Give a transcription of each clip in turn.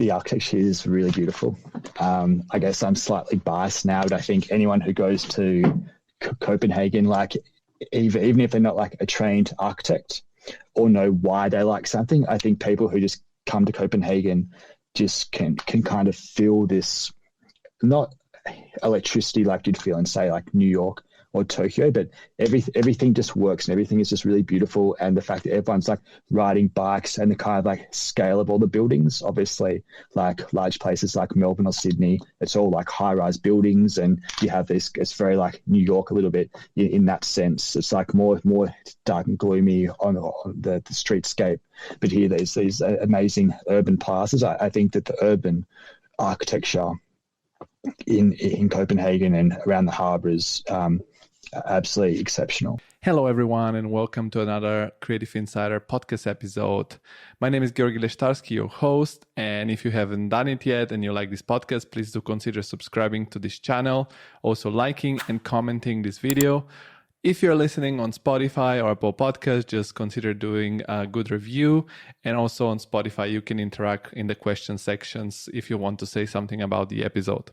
the architecture is really beautiful. I guess I'm slightly biased now, but I think anyone who goes to Copenhagen, like even if they're not like a trained architect or know why they like something, I think people who just come to Copenhagen just can kind of feel this, not electricity like you'd feel in, say, like New York or Tokyo, but everything just works and everything is just really beautiful. And the fact that everyone's like riding bikes and the kind of like scale of all the buildings, obviously like large places like Melbourne or Sydney, it's all like high rise buildings, and you have this, it's very like New York a little bit in that sense. It's like more dark and gloomy on the streetscape. But here there's these amazing urban plazas. I think that the urban architecture in Copenhagen and around the harbour is absolutely exceptional. Hello everyone, and welcome to another Creative Insider podcast episode. My name is Georgi Leshtarski, your host, and if you haven't done it yet and you like this podcast, please do consider subscribing to this channel, also liking and commenting this video. If you're listening on Spotify or Apple Podcasts, just consider doing a good review. And also on Spotify, you can interact in the question sections if you want to say something about the episode.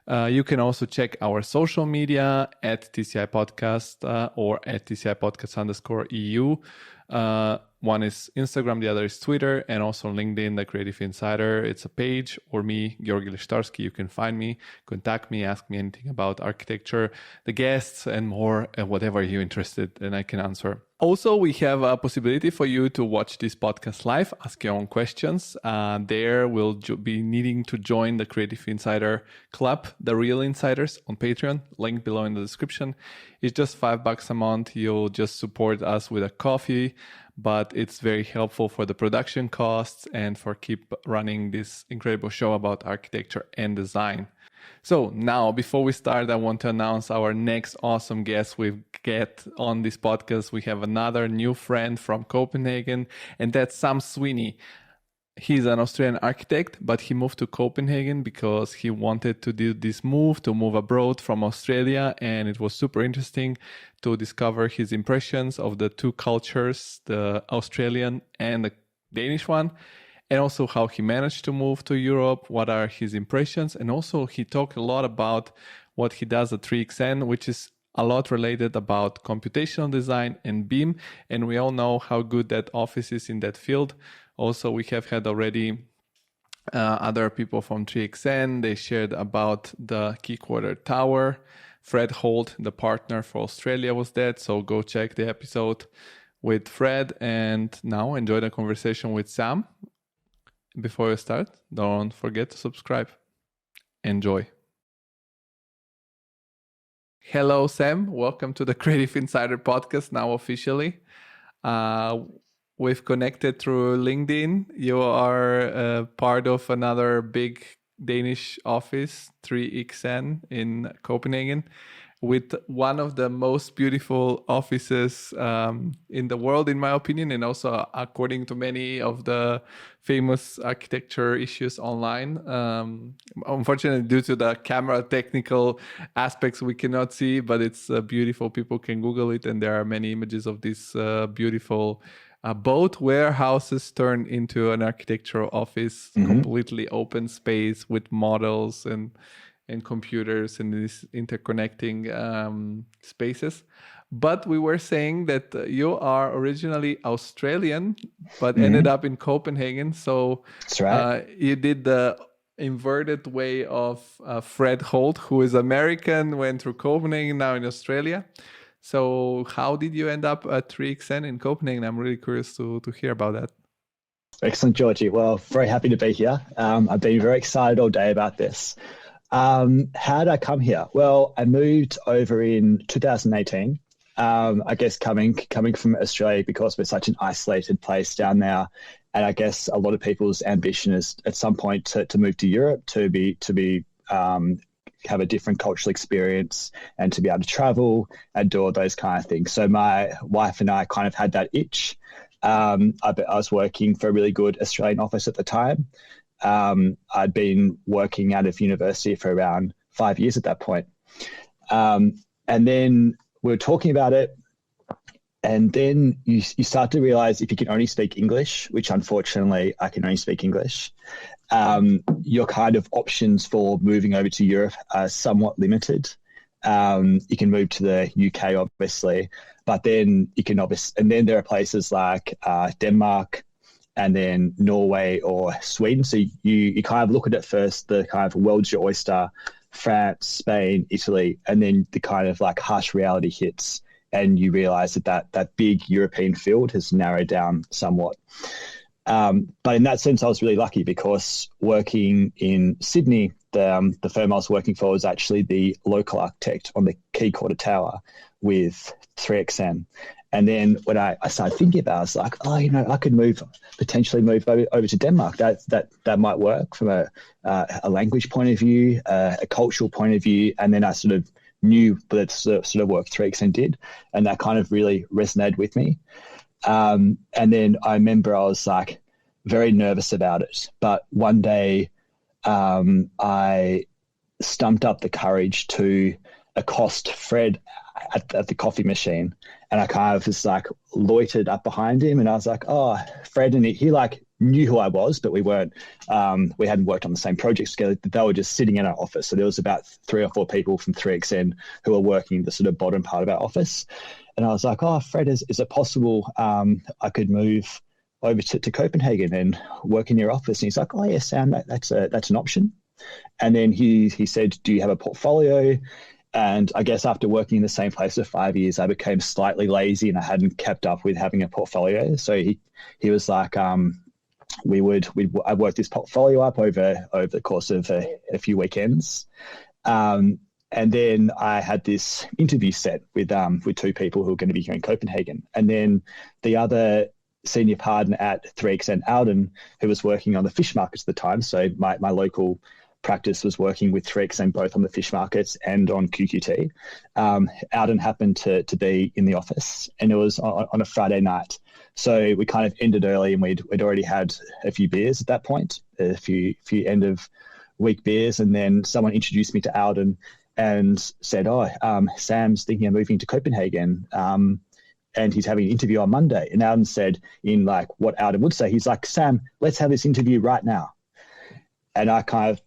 You can also check our social media at TCI Podcast or at TCI Podcast _EU. One is Instagram, the other is Twitter, and also LinkedIn, The Creative Insider. It's a page, or me, Georgi Leshtarski. You can find me, contact me, ask me anything about architecture, the guests, and more, whatever you're interested in, I can answer. Also, we have a possibility for you to watch this podcast live, ask your own questions. There we'll be needing to join the Creative Insider Club, The Real Insiders, on Patreon, link below in the description. It's just $5 a month. You'll just support us with a coffee, but it's very helpful for the production costs and for keep running this incredible show about architecture and design. So now, before we start, I want to announce our next awesome guest we get on this podcast. We have another new friend from Copenhagen, and that's Sam Sweeney. He's an Australian architect, but he moved to Copenhagen because he wanted to do this move, to move abroad from Australia. And it was super interesting to discover his impressions of the two cultures, the Australian and the Danish one, and also how he managed to move to Europe, what are his impressions. And also he talked a lot about what he does at 3XN, which is a lot related about computational design and BIM. And we all know how good that office is in that field. Also, we have had already other people from 3XN. They shared about the Key Quarter Tower. Fred Holt, the partner for Australia, was that. So go check the episode with Fred. And now enjoy the conversation with Sam. Before you start, don't forget to subscribe. Enjoy. Hello, Sam. Welcome to the Creative Insider Podcast, now officially. We've connected through LinkedIn. You are part of another big Danish office, 3XN in Copenhagen, with one of the most beautiful offices in the world, in my opinion, and also according to many of the famous architecture issues online. Unfortunately, due to the camera technical aspects, we cannot see, but it's beautiful. People can Google it, and there are many images of this beautiful both warehouses turned into an architectural office, completely open space with models and computers and these interconnecting spaces. But we were saying that you are originally Australian, but ended up in Copenhagen. So that's right. You did the inverted way of Fred Holt, who is American, went through Copenhagen, now in Australia. So how did you end up at 3XN in Copenhagen? I'm really curious to hear about that. Excellent, Georgie. Well, very happy to be here. I've been very excited all day about this. How did I come here? Well, I moved over in 2018. I guess coming from Australia, because we're such an isolated place down there. And I guess a lot of people's ambition is at some point to move to Europe, to have a different cultural experience and to be able to travel and do all those kind of things. So my wife and I kind of had that itch. I was working for a really good Australian office at the time. I'd been working out of university for around 5 years at that point. And then we were talking about it. And then you start to realize if you can only speak English, which unfortunately I can only speak English, your kind of options for moving over to Europe are somewhat limited. You can move to the UK, obviously, but then you can and then there are places like Denmark and then Norway or Sweden. So you kind of look at it first, the kind of world's your oyster, France, Spain, Italy, and then the kind of like harsh reality hits, and you realize that big European field has narrowed down somewhat. But in that sense, I was really lucky because working in Sydney, the firm I was working for was actually the local architect on the Quay Quarter Tower with 3XN. And then when I started thinking about it, I was like, I could potentially move over to Denmark. That might work from a language point of view, a cultural point of view. And then I sort of knew that sort of work 3XN did. And that kind of really resonated with me. And then I remember I was like very nervous about it. But one day I stumped up the courage to accost Fred at the coffee machine. And I kind of just like loitered up behind him, and I was like, oh, Fred. And he like knew who I was, but we hadn't worked on the same projects together. They were just sitting in our office. So there was about 3 or 4 people from 3XN who were working the sort of bottom part of our office. And I was like, oh, Fred, is it possible I could move over to Copenhagen and work in your office? And he's like, oh, yeah, Sam, that's an option. And then he said, do you have a portfolio? And I guess after working in the same place for 5 years, I became slightly lazy and I hadn't kept up with having a portfolio. So he was like, I worked this portfolio up over the course of a few weekends. And then I had this interview set with 2 people who were going to be here in Copenhagen. And then the other senior partner at 3XN, Alden, who was working on the fish markets at the time. So my local practice was working with 3XN both on the fish markets and on QQT. Alden happened to be in the office, and it was on a Friday night. So we kind of ended early, and we'd already had a few beers at that point, a few end of week beers. And then someone introduced me to Alden and said, Sam's thinking of moving to Copenhagen. And he's having an interview on Monday. And Alden said, in like what Alden would say, he's like, Sam, let's have this interview right now. And I kind of,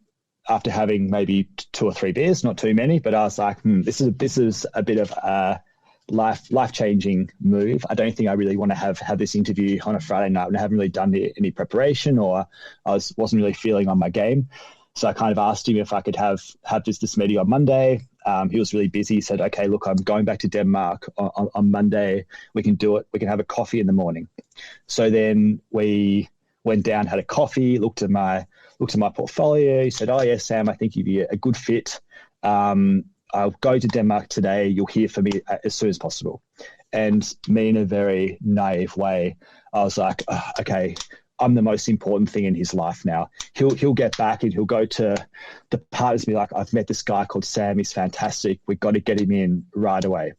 after having maybe 2 or 3 beers, not too many, but I was like, this is a bit of a life-changing move. I don't think I really want to have this interview on a Friday night when I haven't really done any preparation, or I wasn't really feeling on my game. So I kind of asked him if I could have this meeting on Monday. He was really busy. He said, okay, look, I'm going back to Denmark on Monday. We can do it. We can have a coffee in the morning. So then we went down, had a coffee, looked at my portfolio. He said, oh, yeah, Sam, I think you'd be a good fit. I'll go to Denmark today. You'll hear from me as soon as possible. And me, in a very naive way, I was like, okay, I'm the most important thing in his life now. He'll get back and he'll go to the partners and be like, I've met this guy called Sam. He's fantastic. We've got to get him in right away.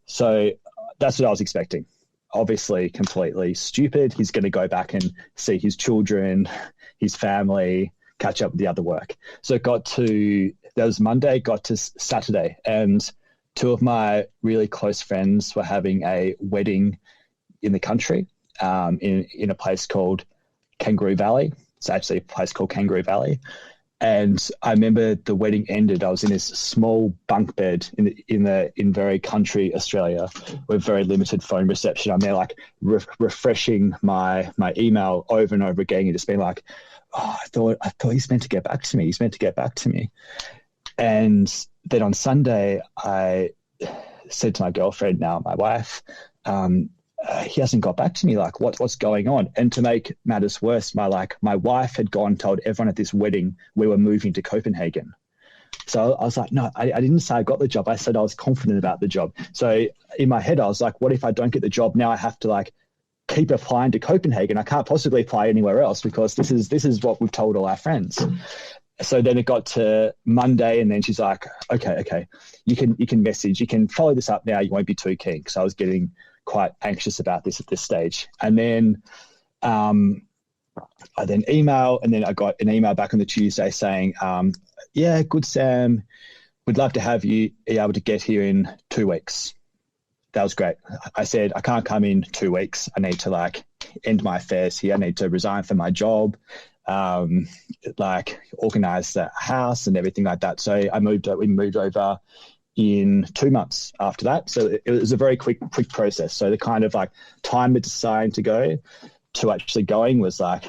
So that's what I was expecting. Obviously, completely stupid. He's going to go back and see his children, his family, catch up with the other work. So that was Monday, got to Saturday, and 2 of my really close friends were having a wedding in the country, in a place called Kangaroo Valley. It's actually a place called Kangaroo Valley. And I remember the wedding ended. I was in this small bunk bed in very country Australia with very limited phone reception. I'm there like refreshing my email over and over again and just being like, I thought he's meant to get back to me. He's meant to get back to me. And then on Sunday, I said to my girlfriend, now my wife, he hasn't got back to me. Like, what's going on? And to make matters worse, my wife had gone and told everyone at this wedding we were moving to Copenhagen. So I was like, no, I didn't say I got the job. I said I was confident about the job. So in my head, I was like, what if I don't get the job? Now I have to like keep applying to Copenhagen. I can't possibly apply anywhere else because this is what we've told all our friends. So then it got to Monday, and then she's like, okay, you can message, you can follow this up now. You won't be too keen, because I was getting quite anxious about this at this stage. And then I then email, and then I got an email back on the Tuesday saying, yeah, good, Sam, we'd love to have you. Are you able to get here in 2 weeks? That was great. I said, I can't come in 2 weeks. I need to like end my affairs here. I need to resign from my job. like organize the house and everything like that. So we moved over in 2 months after that. So it was a very quick process. So the kind of like time it deciding to go to actually going was like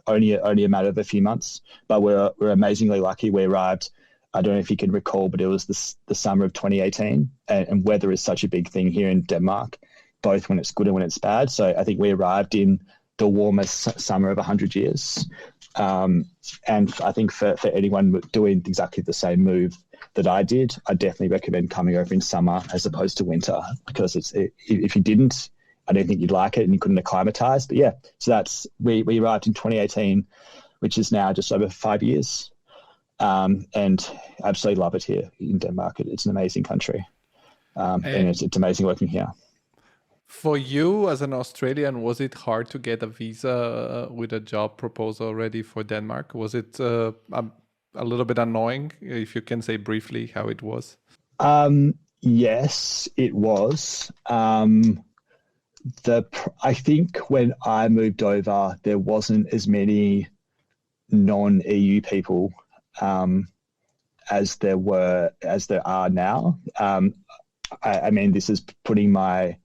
only a matter of a few months. But we're amazingly lucky. We arrived, I don't know if you can recall, but it was the summer of 2018, and weather is such a big thing here in Denmark, both when it's good and when it's bad. So I think we arrived in the warmest summer of 100 years. And I think for anyone doing exactly the same move that I did, I definitely recommend coming over in summer as opposed to winter, because if you didn't, I don't think you'd like it and you couldn't acclimatize. But yeah, so we arrived in 2018, which is now just over 5 years. And absolutely love it here in Denmark. It's an amazing country. And it's amazing working here. For you as an Australian, was it hard to get a visa with a job proposal already for Denmark? Was it a little bit annoying, if you can say briefly how it was? Yes, it was. I think when I moved over, there wasn't as many non-EU people as there are now. I mean, this is putting my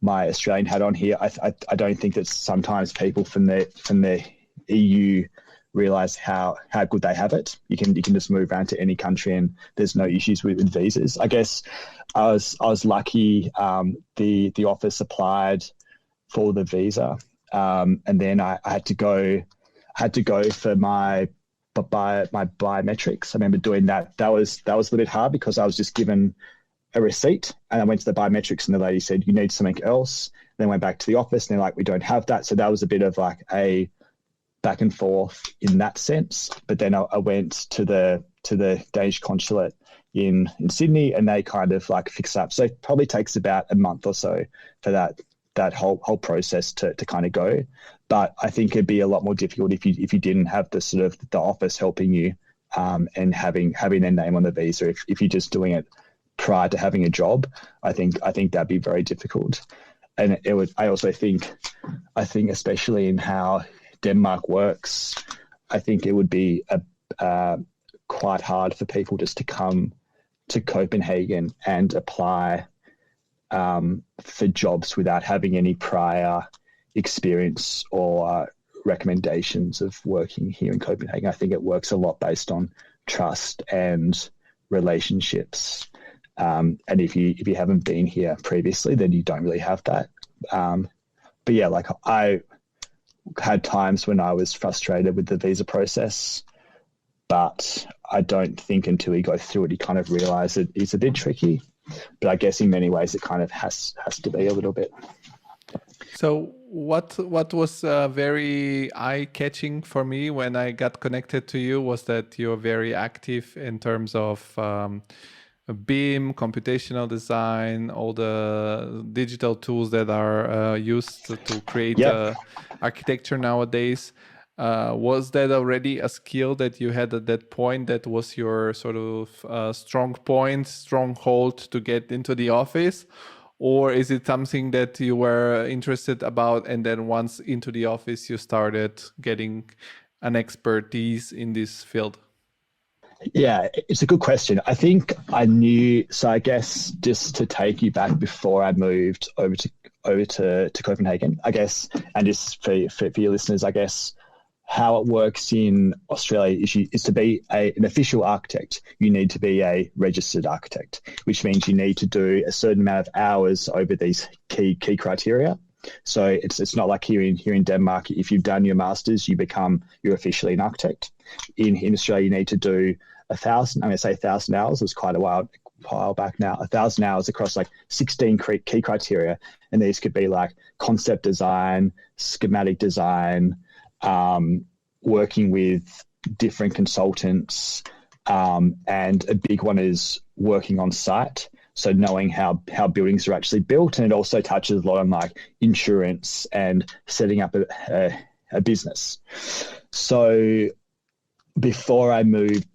Australian hat on here. I don't think that sometimes people from the EU realize how good they have it. You can just move around to any country and there's no issues with visas. I guess I was lucky. The office applied for the visa, and then I had to go for my biometrics. I remember doing that. That was a little bit hard because I was just given a receipt and I went to the biometrics and the lady said, you need something else. Then went back to the office and they're like, we don't have that. So that was a bit of like a back and forth in that sense. But then I went to the Danish consulate in Sydney and they kind of like fix up. So it probably takes about a month or so for that whole process to kind of go. But I think it'd be a lot more difficult if you didn't have the sort of the office helping you and having their name on the visa. If you're just doing it prior to having a job, I think that'd be very difficult. And I also think especially in how Denmark works, I think it would be quite hard for people just to come to Copenhagen and apply for jobs without having any prior experience or recommendations of working here in Copenhagen. I think it works a lot based on trust and relationships. And if you haven't been here previously, then you don't really have that. But yeah, like I had times when I was frustrated with the visa process, but I don't think until you go through it, you kind of realize it is a bit tricky. But I guess in many ways it kind of has to be a little bit. So what was very eye-catching for me when I got connected to you was that you're very active in terms of BIM, computational design, all the digital tools that are used to create architecture nowadays. Was that already a skill that you had at that point that was your sort of stronghold to get into the office? Or is it something that you were interested about and then once into the office you started getting an expertise in this field? Yeah, it's a good question. I think I knew, so I guess just to take you back before I moved over to Copenhagen, I guess, and just for your listeners, I guess, how it works in Australia is to be an official architect, you need to be a registered architect, which means you need to do a certain amount of hours over these key criteria. So it's not like here in Denmark, if you've done your masters, you're officially an architect. In Australia, you need to do 1,000. I'm going to say 1,000 hours. It was quite a while back now. 1,000 hours across like 16 key criteria, and these could be like concept design, schematic design, working with different consultants, and a big one is working on site. So knowing how buildings are actually built, and it also touches a lot on like insurance and setting up a business. So before I moved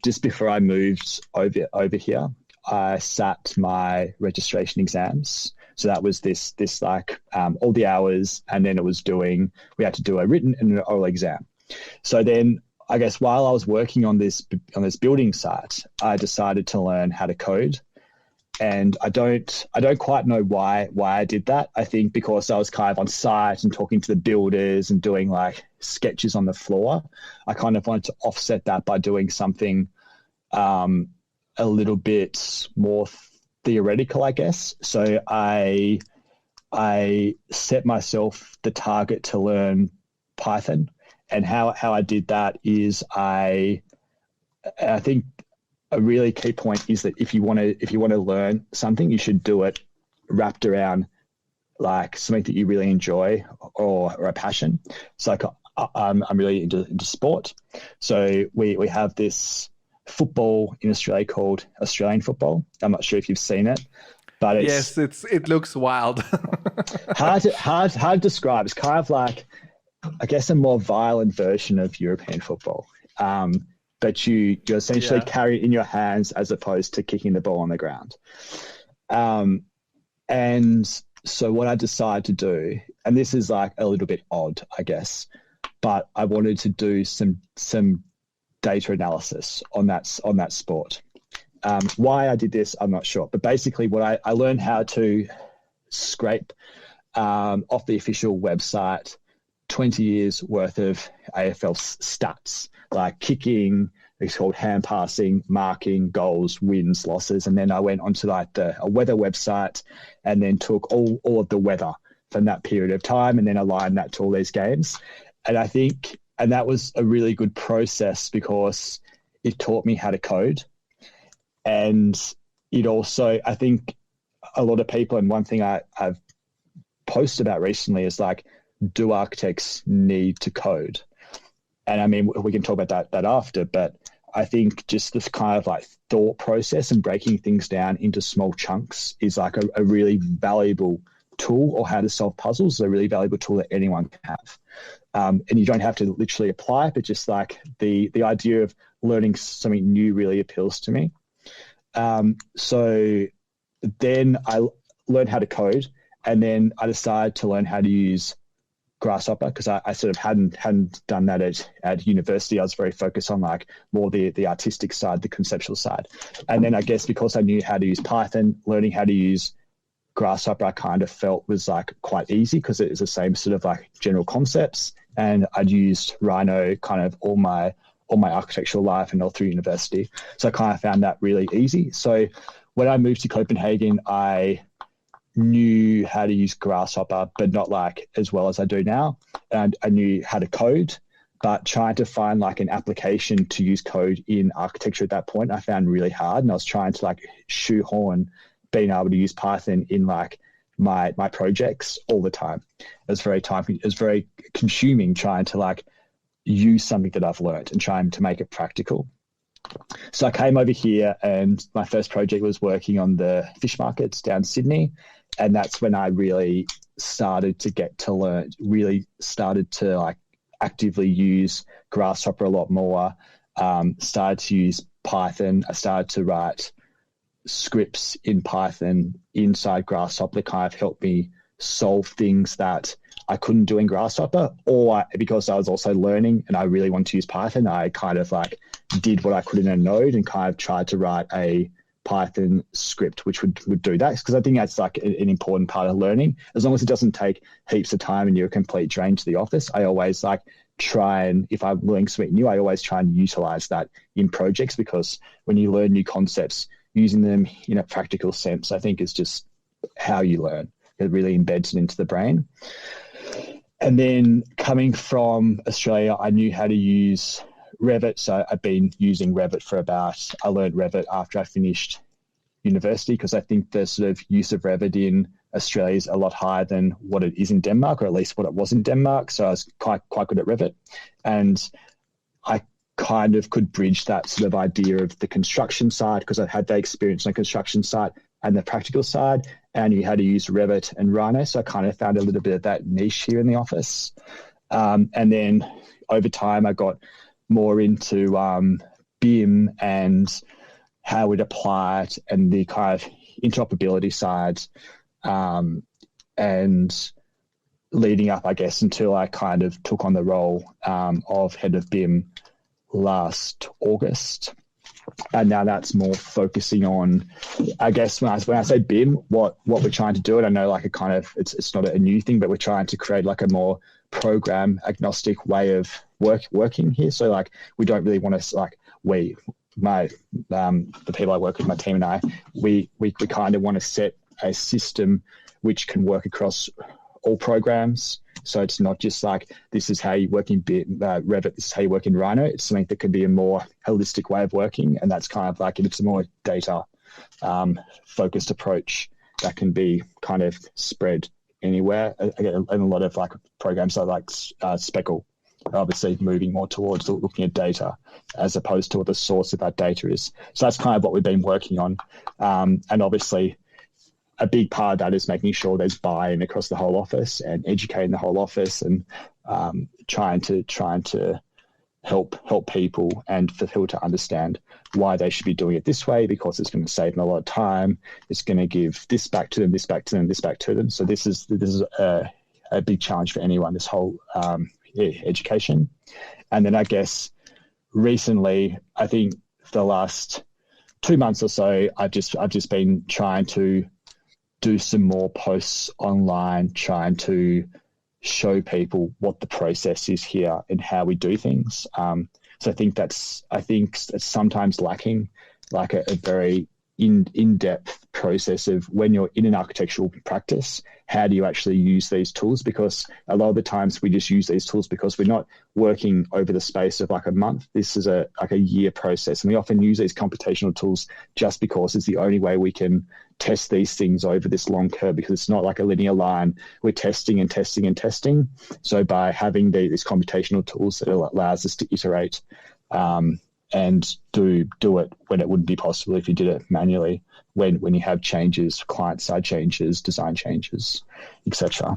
over here, I sat my registration exams. So that was this like all the hours, and then we had to do a written and an oral exam. So then I guess while I was working on this building site, I decided to learn how to code. And I don't quite know why I did that. I think because I was kind of on site and talking to the builders and doing like sketches on the floor, I kind of wanted to offset that by doing something a little bit more theoretical, I guess. So I set myself the target to learn Python, and how I did that is I think a really key point is that if you want to learn something, you should do it wrapped around like something that you really enjoy or a passion. So like I'm really into sport. So we have this football in Australia called Australian football. I'm not sure if you've seen it, but it looks wild. hard to describe. It's kind of like, I guess, a more violent version of European football. But you essentially carry it in your hands as opposed to kicking the ball on the ground. And so what I decided to do, and this is like a little bit odd, I guess, but I wanted to do some data analysis on that sport. Why I did this, I'm not sure. But basically what I learned how to scrape off the official website 20 years worth of AFL stats, like kicking, it's called hand passing, marking, goals, wins, losses. And then I went onto like a weather website and then took all of the weather from that period of time and then aligned that to all these games. And I think, and that was a really good process because it taught me how to code. And it also, I think a lot of people, and one thing I've posted about recently is like, do architects need to code? And I mean, we can talk about that after, but I think just this kind of like thought process and breaking things down into small chunks is like a really valuable tool, or how to solve puzzles is a really valuable tool that anyone can have. And you don't have to literally apply it, but just like the idea of learning something new really appeals to me. So then I learned how to code, and then I decided to learn how to use Grasshopper because I sort of hadn't done that at university. I was very focused on like more the artistic side, the conceptual side. And then I guess because I knew how to use Python, learning how to use Grasshopper I kind of felt was like quite easy because it is the same sort of like general concepts. And I'd used Rhino kind of all my architectural life and all through university. So I kind of found that really easy. So when I moved to Copenhagen, I knew how to use Grasshopper, but not like as well as I do now. And I knew how to code, but trying to find like an application to use code in architecture at that point, I found really hard. And I was trying to like shoehorn being able to use Python in like my projects all the time. It was very consuming trying to like use something that I've learned and trying to make it practical. So I came over here and my first project was working on the fish markets down Sydney. And that's when I really started to like actively use Grasshopper a lot more, started to use Python. I started to write scripts in Python inside Grasshopper that kind of helped me solve things that I couldn't do in Grasshopper, or because I was also learning and I really wanted to use Python, I kind of like did what I could in a node and kind of tried to write a Python script which would do that, because I think that's like an important part of learning. As long as it doesn't take heaps of time and you're a complete drain to the office, I always like try, and if I'm learning something new, I always try and utilize that in projects, because when you learn new concepts, using them in a practical sense, I think is just how you learn. It really embeds it into the brain. And then coming from Australia, I knew how to use Revit. So I've been using Revit I learned Revit after I finished university, because I think the sort of use of Revit in Australia is a lot higher than what it is in Denmark, or at least what it was in Denmark. So I was quite good at Revit. And I kind of could bridge that sort of idea of the construction side, because I had that experience on the construction side and the practical side, and you had to use Revit and Rhino. So I kind of found a little bit of that niche here in the office. And then over time, I got more into BIM and how we'd apply it and the kind of interoperability side, and leading up, I guess, until I kind of took on the role of head of BIM last August. And now that's more focusing on, I guess, when I say BIM, what we're trying to do, and I know like it's not a new thing, but we're trying to create like a more program agnostic way of working here. So like we don't really want to like the people I work with, my team and I, we kind of want to set a system which can work across all programs. So it's not just like, this is how you work in Revit, this is how you work in Rhino. It's something that can be a more holistic way of working. And that's kind of like, it's a more data focused approach that can be kind of spread anywhere. And a lot of like programs are like Speckle, obviously moving more towards looking at data as opposed to what the source of that data is. So that's kind of what we've been working on. And obviously, a big part of that is making sure there's buy-in across the whole office and educating the whole office and trying to help people and for people to understand why they should be doing it this way, because it's going to save them a lot of time. It's going to give this back to them, this back to them, this back to them. So this is a big challenge for anyone, this whole education. And then I guess recently, I think for the last 2 months or so, I've just been trying to do some more posts online, trying to show people what the process is here and how we do things. So I think that's sometimes lacking, like a very in-depth process of when you're in an architectural practice, how do you actually use these tools? Because a lot of the times we just use these tools because we're not working over the space of like a month. This is a year process. And we often use these computational tools just because it's the only way we can test these things over this long curve, because it's not like a linear line. We're testing and testing and testing. So by having these computational tools that allows us to iterate and do it when it wouldn't be possible if you did it manually, when you have changes, client-side changes, design changes, etc.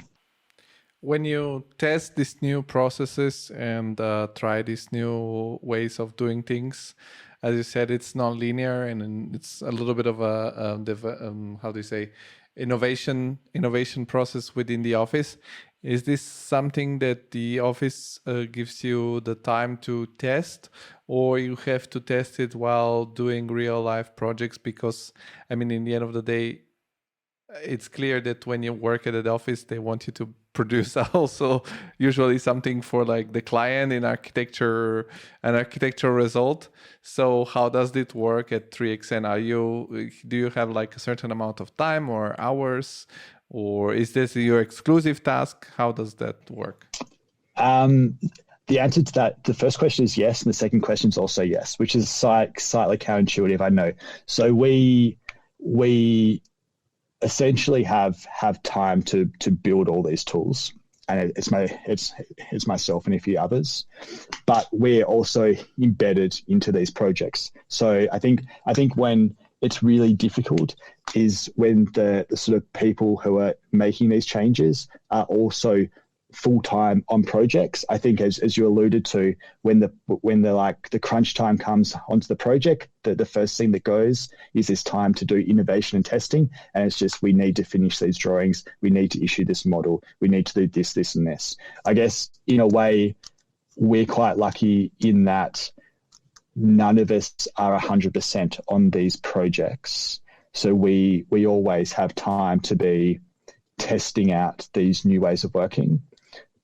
When you test these new processes and try these new ways of doing things, as you said, it's non-linear and it's a little bit of innovation process within the office. Is this something that the office gives you the time to test, or you have to test it while doing real life projects? Because, I mean, in the end of the day, it's clear that when you work at the office, they want you to produce also usually something for like the client in architecture, an architectural result. So how does it work at 3XN? Do you have like a certain amount of time or hours, or is this your exclusive task? How does that work? The answer to that, the first question is yes, and the second question is also yes, which is slightly counterintuitive, I know. So we essentially have time to build all these tools, and it's myself and a few others, but we're also embedded into these projects. So I think when it's really difficult is when the sort of people who are making these changes are also full-time on projects. I think as you alluded to, when the crunch time comes onto the project, the first thing that goes is this time to do innovation and testing. And it's just, we need to finish these drawings. We need to issue this model. We need to do this, and this. I guess in a way, we're quite lucky in that none of us are 100% on these projects. So we always have time to be testing out these new ways of working.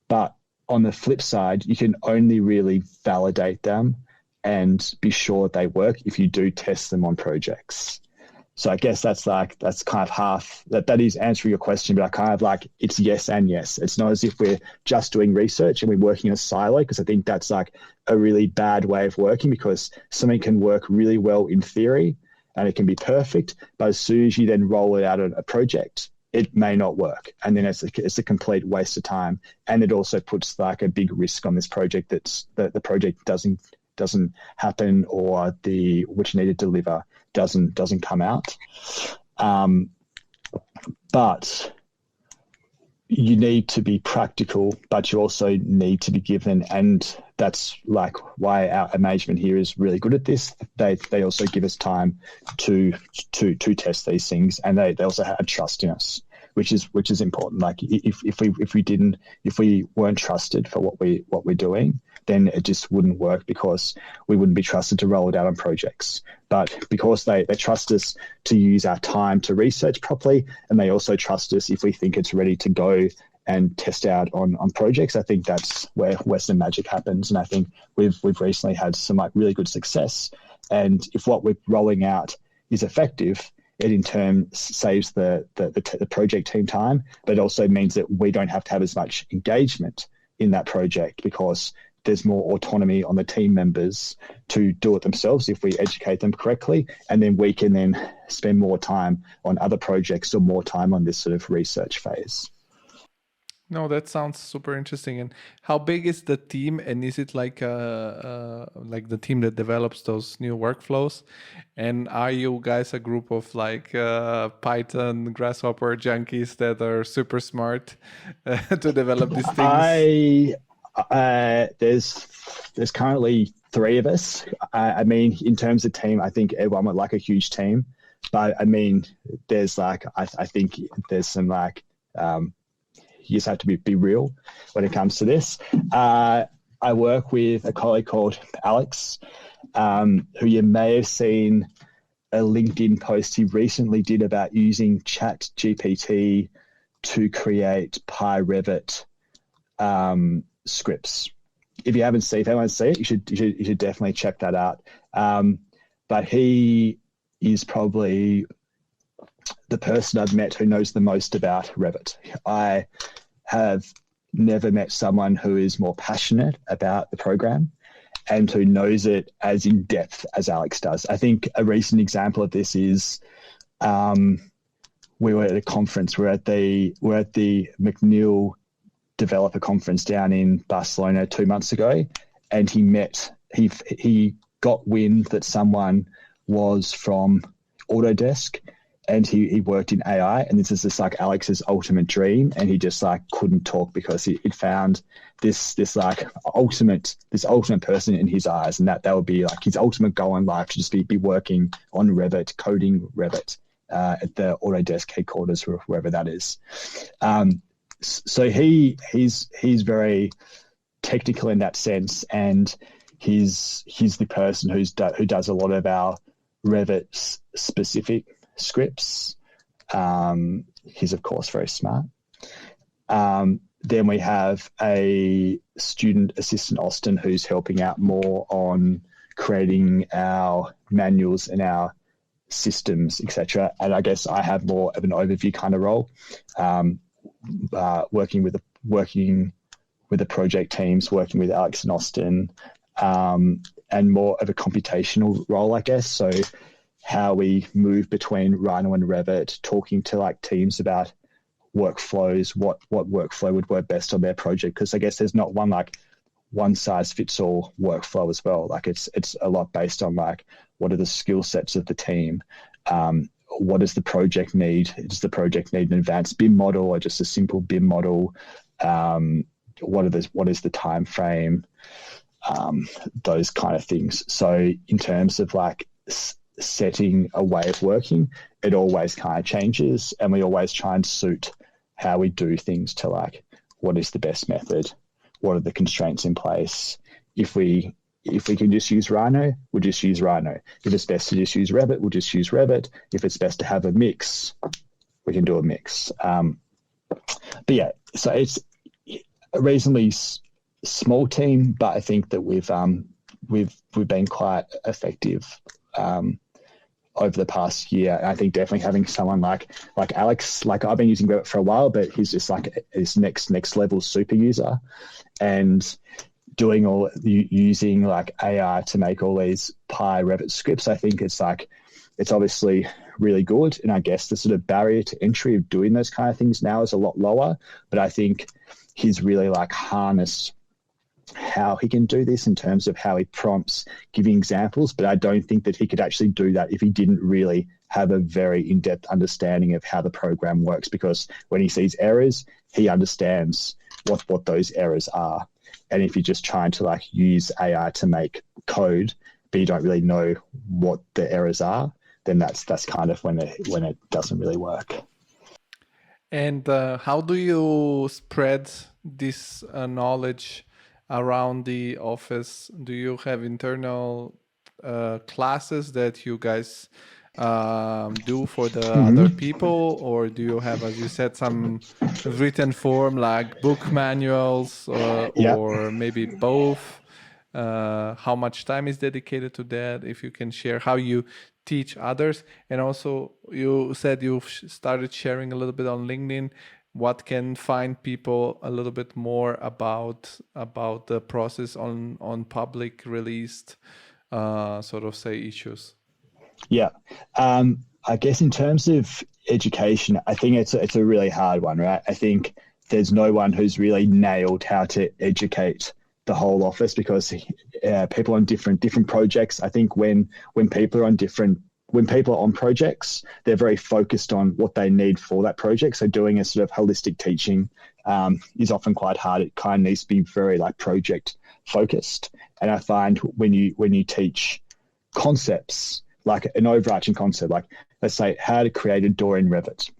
But on the flip side, you can only really validate them and be sure they work if you do test them on projects. So I guess that's kind of half, that is answering your question, but I kind of like, it's yes and yes. It's not as if we're just doing research and we're working in a silo, because I think that's like a really bad way of working, because something can work really well in theory and it can be perfect, but as soon as you then roll it out on a project, it may not work. And then it's a complete waste of time. And it also puts like a big risk on this project that the project doesn't happen, or which you need to deliver doesn't come out. But you need to be practical, but you also need to be given, and that's like why our management here is really good at this. They also give us time to test these things, and they also have trust in us, which is important. Like if we weren't trusted for what we're doing, then it just wouldn't work because we wouldn't be trusted to roll it out on projects. But because they trust us to use our time to research properly, and they also trust us if we think it's ready to go and test out on projects, I think that's where Western magic happens. And I think we've recently had some like really good success. And if what we're rolling out is effective, it in turn saves the project team time, but it also means that we don't have to have as much engagement in that project because there's more autonomy on the team members to do it themselves if we educate them correctly. And then we can then spend more time on other projects or more time on this sort of research phase. No, that sounds super interesting. And how big is the team? And is it like the team that develops those new workflows? And are you guys a group of like Python, Grasshopper junkies that are super smart to develop these things? There's currently 3 of us. I mean, in terms of team, I think everyone would like a huge team. But I mean, there's like I think there's some like. You just have to be real when it comes to this. I work with a colleague called Alex, who you may have seen a LinkedIn post he recently did about using Chat GPT to create PyRevit scripts. If anyone see it, you should definitely check that out. But he is probably the person I've met who knows the most about Revit. I have never met someone who is more passionate about the program and who knows it as in depth as Alex does. I think a recent example of this is we were at a conference. We're at the McNeil Developer Conference down in Barcelona 2 months ago, and he got wind that someone was from Autodesk and he worked in AI, and this is just like Alex's ultimate dream, and he just like couldn't talk because he found this ultimate person in his eyes, and that would be like his ultimate goal in life, to just be working on Revit, coding Revit at the Autodesk headquarters, wherever that is. So he's very technical in that sense, and he's the person who does a lot of our Revit specific scripts. He's of course very smart. Then we have a student assistant, Austin, who's helping out more on creating our manuals and our systems, etc. And I guess I have more of an overview kind of role, working with the project teams, working with Alex and Austin, and more of a computational role, I guess. So how we move between Rhino and Revit, talking to like teams about workflows, what workflow would work best on their project. Because I guess there's not one size fits all workflow as well. Like it's a lot based on like, what are the skill sets of the team? What does the project need? Does the project need an advanced BIM model or just a simple BIM model? What is the time frame? Those kind of things. So in terms of like setting a way of working, it always kind of changes, and we always try and suit how we do things to like, what is the best method? What are the constraints in place? If we can just use Rhino, we'll just use Rhino. If it's best to just use Revit, we'll just use Revit. If it's best to have a mix, we can do a mix. But yeah, so it's a reasonably small team, but I think that we've been quite effective over the past year. And I think definitely having someone like Alex, like I've been using Revit for a while, but he's just like this next level super user, and using like AI to make all these Revit scripts. I think it's obviously really good. And I guess the sort of barrier to entry of doing those kind of things now is a lot lower, but I think he's really like harnessed how he can do this in terms of how he prompts, giving examples, but I don't think that he could actually do that if he didn't really have a very in-depth understanding of how the program works, because when he sees errors, he understands what those errors are. And if you're just trying to like use AI to make code, but you don't really know what the errors are, then that's kind of when it doesn't really work. And how do you spread this knowledge around the office? Do you have internal classes that you guys do for the other people, or do you have, as you said, some written form like book manuals, Yeah. or maybe both? How much time is dedicated to that? If you can share how you teach others, and also you said you've started sharing a little bit on LinkedIn. What can find people a little bit more about the process on public released sort of say issues? Yeah. I guess in terms of education, I think it's a really hard one, right? I think there's no one who's really nailed how to educate the whole office, because people on different projects. I think when people are on projects, they're very focused on what they need for that project. So doing a sort of holistic teaching is often quite hard. It kind of needs to be very like project focused. And I find when you teach concepts, like an overarching concept, like let's say how to create a door in Revit,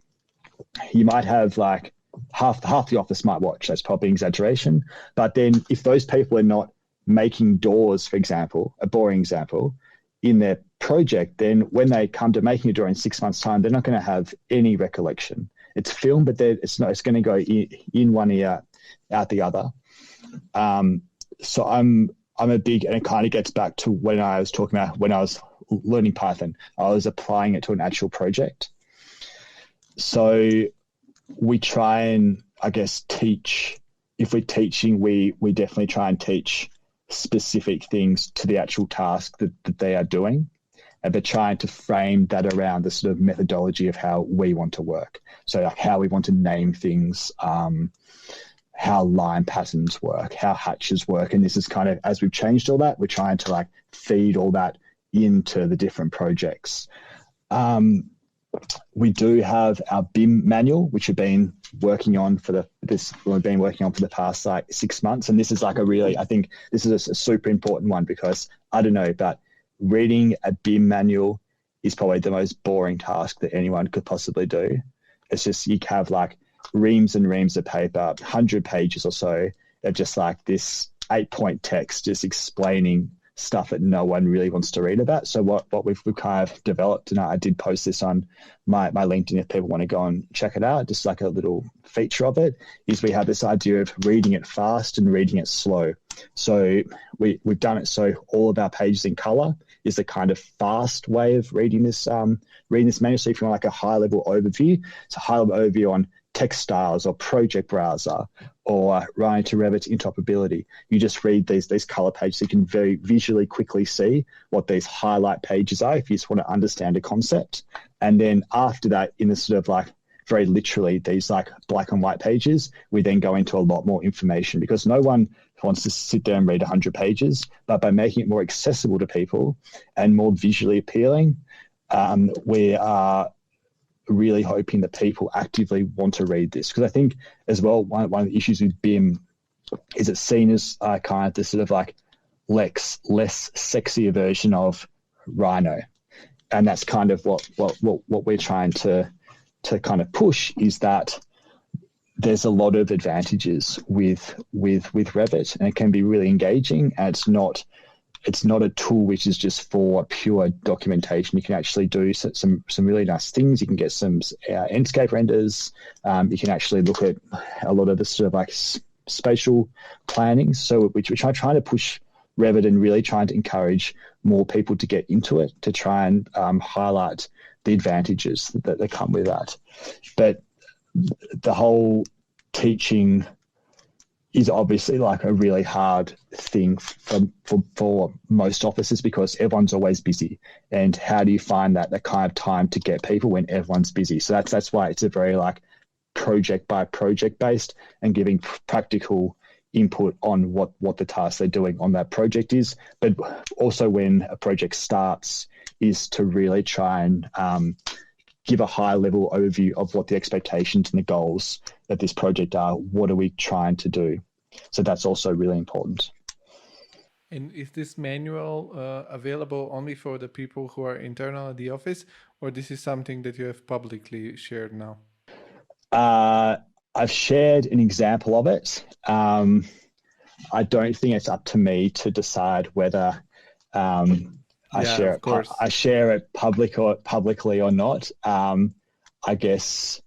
you might have like half the office might watch. That's probably an exaggeration. But then if those people are not making doors, for example, a boring example, in their project, then when they come to making a door in 6 months' time, they're not going to have any recollection. It's film, but it's going to go in one ear, out the other. So I'm a big, and it kind of gets back to when I was talking about when I was learning Python, I was applying it to an actual project. So we try and, I guess, teach. If we're teaching, we definitely try and teach specific things to the actual task that they are doing, and they're trying to frame that around the sort of methodology of how we want to work. So like how we want to name things, how line patterns work, how hatches work. And this is kind of, as we've changed all that, we're trying to like feed all that into the different projects. We do have our BIM manual, which we've been working on for the past like 6 months. And this is like I think this is a super important one, because I don't know, but reading a BIM manual is probably the most boring task that anyone could possibly do. It's just, you have like reams and reams of paper, 100 pages or so, of just like this 8-point text just explaining stuff that no one really wants to read about. So what we've kind of developed, and I did post this on my LinkedIn if people want to go and check it out, just like a little feature of it, is we have this idea of reading it fast and reading it slow. So we've done it so all of our pages in color is the kind of fast way of reading this manual. So if you want like a high level overview, it's a high level overview on text styles or project browser or running to Revit interoperability. You just read these color pages so you can very visually quickly see what these highlight pages are if you just want to understand a concept. And then after that, in the sort of like very literally these like black and white pages, we then go into a lot more information, because no one wants to sit there and read 100 pages, but by making it more accessible to people and more visually appealing, we are really hoping that people actively want to read this. Because I think as well, one of the issues with BIM is it's seen as kind of this sort of like less sexier version of Rhino. And that's kind of what we're trying to kind of push, is that there's a lot of advantages with Revit, and it can be really engaging, and it's not a tool which is just for pure documentation. You can actually do some really nice things. You can get some Enscape renders. You can actually look at a lot of the sort of like spatial planning. So we're trying to push Revit and really trying to encourage more people to get into it, to try and highlight the advantages that come with that. But the whole teaching is obviously like a really hard thing for most offices, because everyone's always busy. And how do you find that kind of time to get people when everyone's busy? So that's why it's a very like project by project based, and giving practical input on what the task they're doing on that project is. But also when a project starts, is to really try and give a high level overview of what the expectations and the goals of this project are. What are we trying to do? So that's also really important. And is this manual available only for the people who are internal at the office, or this is something that you have publicly shared now? I've shared an example of it. I don't think it's up to me to decide whether I share it publicly or not. I guess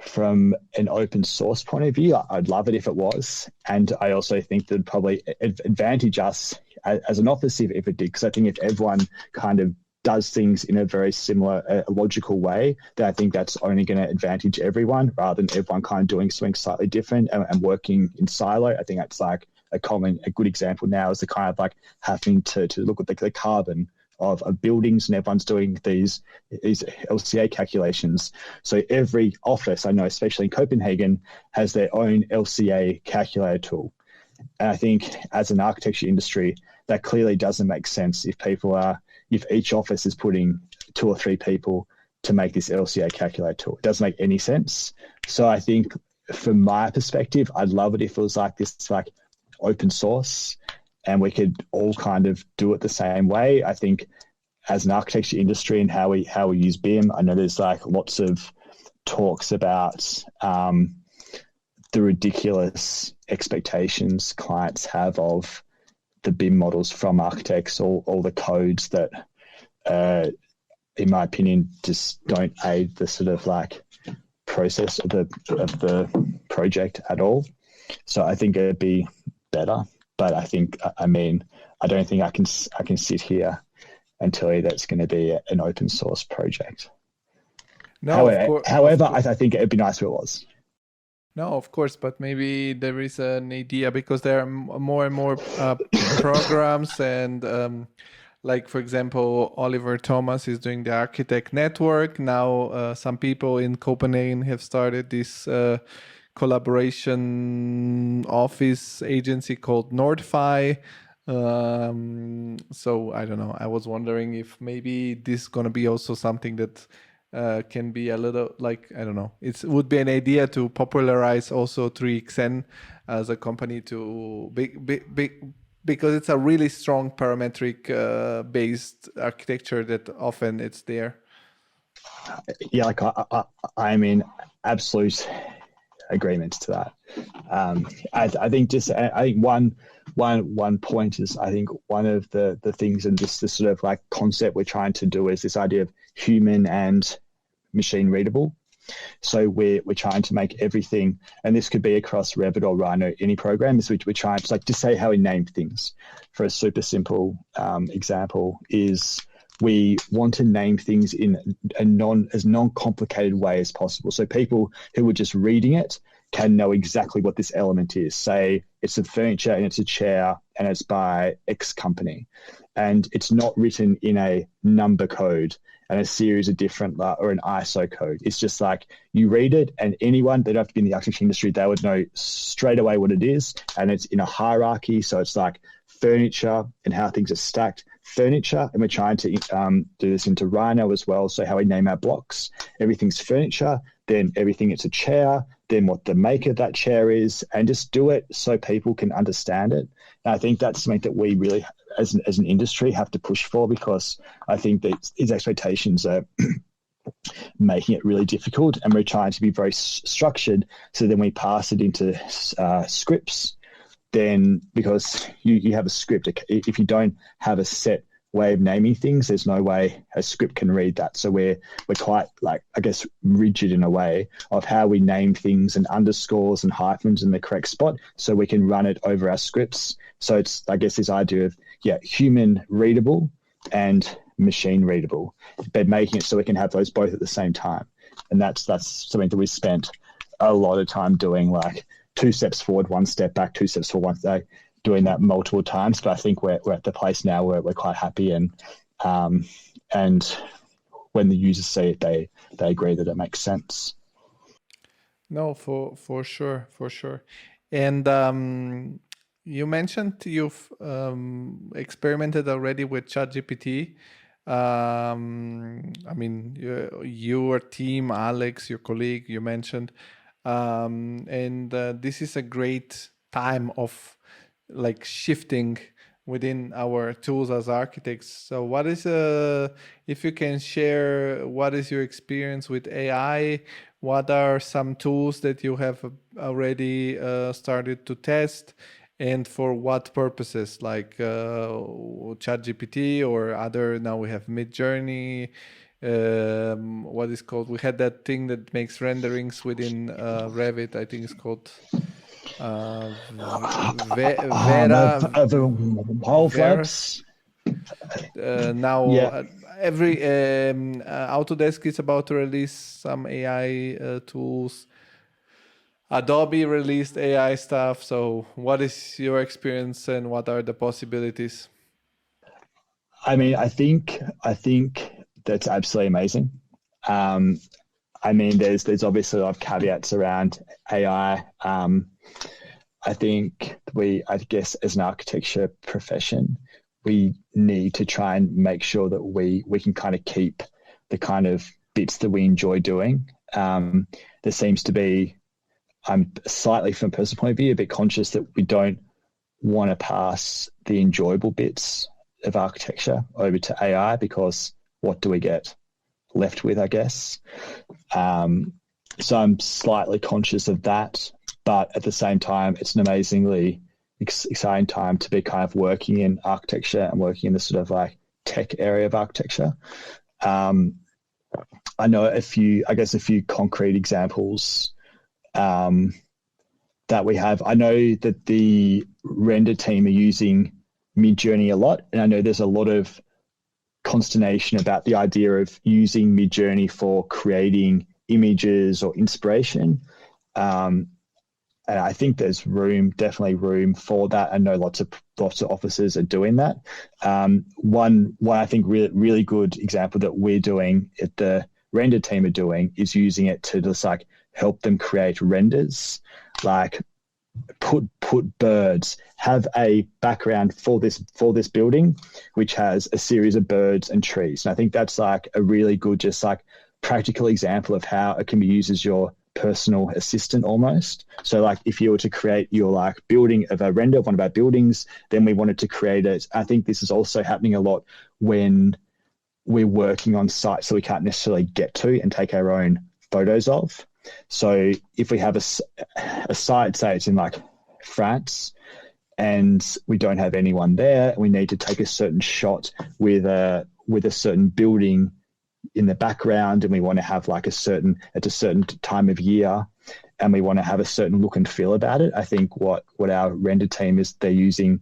from an open source point of view, I'd love it if it was, and I also think that probably advantage us as an office if it did, because I think if everyone kind of does things in a very similar, logical way, then I think that's only going to advantage everyone rather than everyone kind of doing something slightly different and working in silo. I think that's like a good example now is the kind of like having to look at the carbon of buildings, and everyone's doing these LCA calculations. So every office I know, especially in Copenhagen, has their own LCA calculator tool. And I think as an architecture industry, that clearly doesn't make sense if each office is putting 2 or 3 people to make this LCA calculator tool. It doesn't make any sense. So I think from my perspective, I'd love it if it was like this, like open source, and we could all kind of do it the same way. I think as an architecture industry and how we use BIM, I know there's like lots of talks about the ridiculous expectations clients have of the BIM models from architects, all the codes that, in my opinion, just don't aid the sort of like process of the project at all. So I think it'd be better. But I don't think I can sit here and tell you that's going to be an open source project. No, however, I think it'd be nice if it was. No, of course, but maybe there is an idea because there are more and more programs and like, for example, Oliver Thomas is doing the Architect Network. Now some people in Copenhagen have started this collaboration office agency called Nordfi. So I don't know. I was wondering if maybe this is going to be also something that can be a little like, I don't know. It would be an idea to popularize also 3XN as a company to because it's a really strong parametric based architecture that often it's there. Yeah, like I'm in absolute agreement to that. I think one point is, I think one of the things in this sort of like concept we're trying to do is this idea of human and machine readable. So we're trying to make everything, and this could be across Revit or Rhino, any program, is we're trying to like just say how we name things. For a super simple example is we want to name things in a non-complicated way as possible. So people who are just reading it can know exactly what this element is. Say it's a furniture and it's a chair and it's by X company. And it's not written in a number code and a series of different, or an ISO code. It's just like you read it, and anyone, they don't have to be in the architecture industry, they would know straight away what it is. And it's in a hierarchy. So it's like furniture and how things are stacked. Furniture, and we're trying to do this into Rhino as well. So how we name our blocks, everything's furniture, then everything it's a chair, then what the make of that chair is, and just do it so people can understand it. And I think that's something that we really, as an industry, have to push for, because I think that these expectations are making it really difficult, and we're trying to be very structured. So then we pass it into scripts. Then, because you have a script, if you don't have a set way of naming things, there's no way a script can read that. So we're quite, like, I guess, rigid in a way of how we name things, and underscores and hyphens in the correct spot, so we can run it over our scripts. So it's, I guess, this idea of human readable and machine readable, but making it so we can have those both at the same time. And that's something that we spent a lot of time doing, like 2 steps forward, 1 step back, 2 steps forward, 1 step, doing that multiple times. But I think we're at the place now where we're quite happy, and when the users see it, they agree that it makes sense. No, for sure. And you mentioned you've experimented already with Chat GPT. I mean, your team, Alex, your colleague, you mentioned. And this is a great time of like shifting within our tools as architects. So what is if you can share, what is your experience with AI? What are some tools that you have already started to test? and for what purposes, like Chat GPT or other? Now we have Midjourney. What is called? We had that thing that makes renderings within Revit. I think it's called Vera. Whole Vera. flaps. Now Yeah. every Autodesk is about to release some AI tools. Adobe released AI stuff. So what is your experience and what are the possibilities? I mean, I think that's absolutely amazing. I mean, there's obviously a lot of caveats around AI. I think I guess as an architecture profession, we need to try and make sure that we can kind of keep the kind of bits that we enjoy doing. There seems to be, I'm slightly from a personal point of view, a bit conscious that we don't want to pass the enjoyable bits of architecture over to AI, because what do we get left with, I guess? So I'm slightly conscious of that, but at the same time, it's an amazingly exciting time to be kind of working in architecture and working in the sort of like tech area of architecture. I know a few concrete examples that we have. I know that the render team are using Midjourney a lot, and I know there's a lot of consternation about the idea of using Midjourney for creating images or inspiration. And I think there's definitely room for that. I know lots of offices are doing that. One I think really good example that we're doing at the render team are doing is using it to just like help them create renders, like put birds, have a background for this building which has a series of birds and trees. And I think that's like a really good, just like practical example of how it can be used as your personal assistant almost. So like if you were to create your like building of a render of one of our buildings, then we wanted to create it. I think this is also happening a lot when we're working on sites that we can't necessarily get to and take our own photos of. So if we have a site, say it's in like France, and we don't have anyone there, we need to take a certain shot with a certain building in the background, and we want to have like at a certain time of year, and we want to have a certain look and feel about it. I think what our render team is, they're using